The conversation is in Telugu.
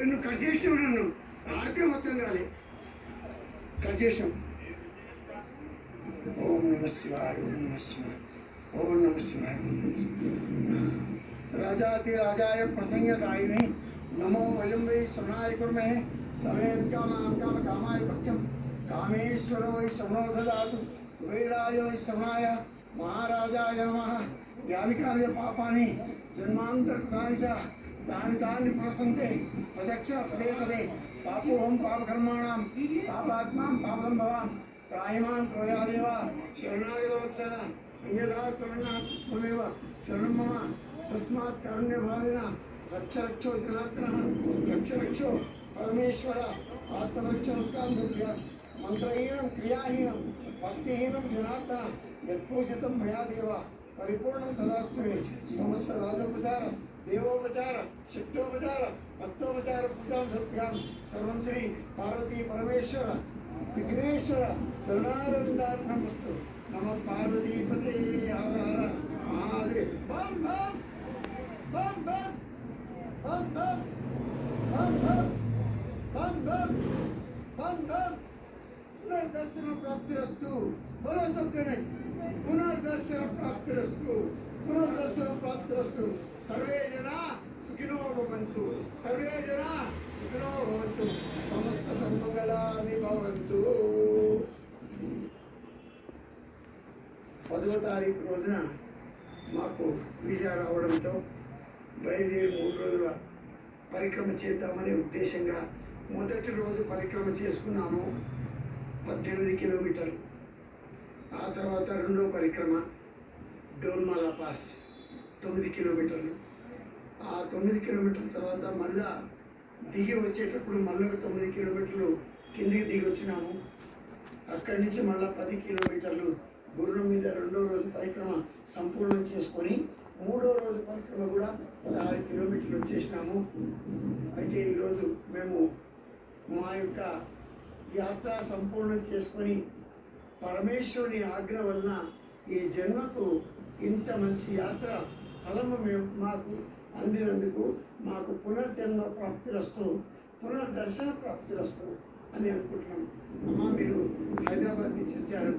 నువ్వు కట్ చేసావు, నన్ను ఆడితే మొత్తం కాలే కట్ చేసాం. ఓం నమ శివాయ, ఓం నమ శివాయ, ఓం నమ శివాయ. రాజాతి రాజాయ ప్రసంగ సాయిని నమో వయం వై శరణాయ కుర్మే సమే కామాం కామ కామాయ భక్త్యం కామేశ్వర వై శమనో దదాతు వైరాజ వై శమనాయ మహారాజాయ నమః. యానికాని పాపాని జన్మాంతర్కృతాని చ తాని తాని ప్రసంతే ప్రదక్ష పదే పదే పాపోహం పాపకర్మాణం పాపాత్మాం పాపసంభవాం త్రాయమాన్ ప్రయాదేవ శరణాగతవత్సల అన్యథా కరుణాత్మేవ శరణం మమ తస్మాత్ కారుణ్యభావేన రక్ష రక్షో జనార్దనః రక్ష రక్షో పరమేశ్వర ఆత్మరక్షణస్కారం సభ్య మంత్రహీనం క్రియాహీనం భక్తిహీనం జనార్దన యత్పూజితం భయాదేవ పరిపూర్ణం తదాస్తు మే. సమస్త రాజోపచార దేవోపచార శక్తోపచార భక్తోపచార పూజాం సభ్యాం సర్వం శ్రీ పార్వతీ పరమేశ్వర విఘ్నేశ్వర శరణారవిందార్పణమస్తు. నమ పార్వతీపతే హర హర మహాదేవ్. బం బం బం బం బం బం బం బం బం బం బం బం. పునర్దర్శన ప్రాప్తిరస్తు. బలో సత్యనే పునర్దర్శన ప్రాప్తిరస్తు. పునర్దర్శన ప్రాప్తిరస్తు. సర్వే జనా సుఖినో భవంతు. సర్వే జనా సుఖినో భవంతు. సమస్త సన్మంగళాని భవంతు. 10వ తారీఖు రోజున మాకు వీసా రావడంతో బయలుదేరి 3 రోజుల పరిక్రమ చేద్దామనే ఉద్దేశంగా మొదటి రోజు పరిక్రమ చేసుకున్నాము 18 కిలోమీటర్లు. ఆ తర్వాత రెండో పరిక్రమ డోల్మాలా పాస్ 9 కిలోమీటర్లు. ఆ 9 కిలోమీటర్ల తర్వాత మళ్ళా దిగి వచ్చేటప్పుడు మళ్ళీ 9 కిలోమీటర్లు కిందికి దిగి వచ్చినాము. అక్కడి నుంచి మళ్ళీ 10 కిలోమీటర్లు గుర్రం మీద రెండో రోజు పరిక్రమ సంపూర్ణం చేసుకొని మూడో రోజు పరిక్రమ కూడా 16 కిలోమీటర్లు వచ్చేసినాము. అయితే ఈరోజు మేము మా యొక్క యాత్ర సంపూర్ణం చేసుకొని పరమేశ్వరుని ఆజ్ఞ వలన ఈ జన్మకు ఇంత మంచి యాత్ర ఫలము మాకు అందినందుకు మాకు పునర్జన్మ ప్రాప్తిరస్తు, పునర్దర్శన ప్రాప్తిరస్తు అని అనుకుంటున్నాం. అమ్మ, మీరు హైదరాబాద్ నుంచి వచ్చారు.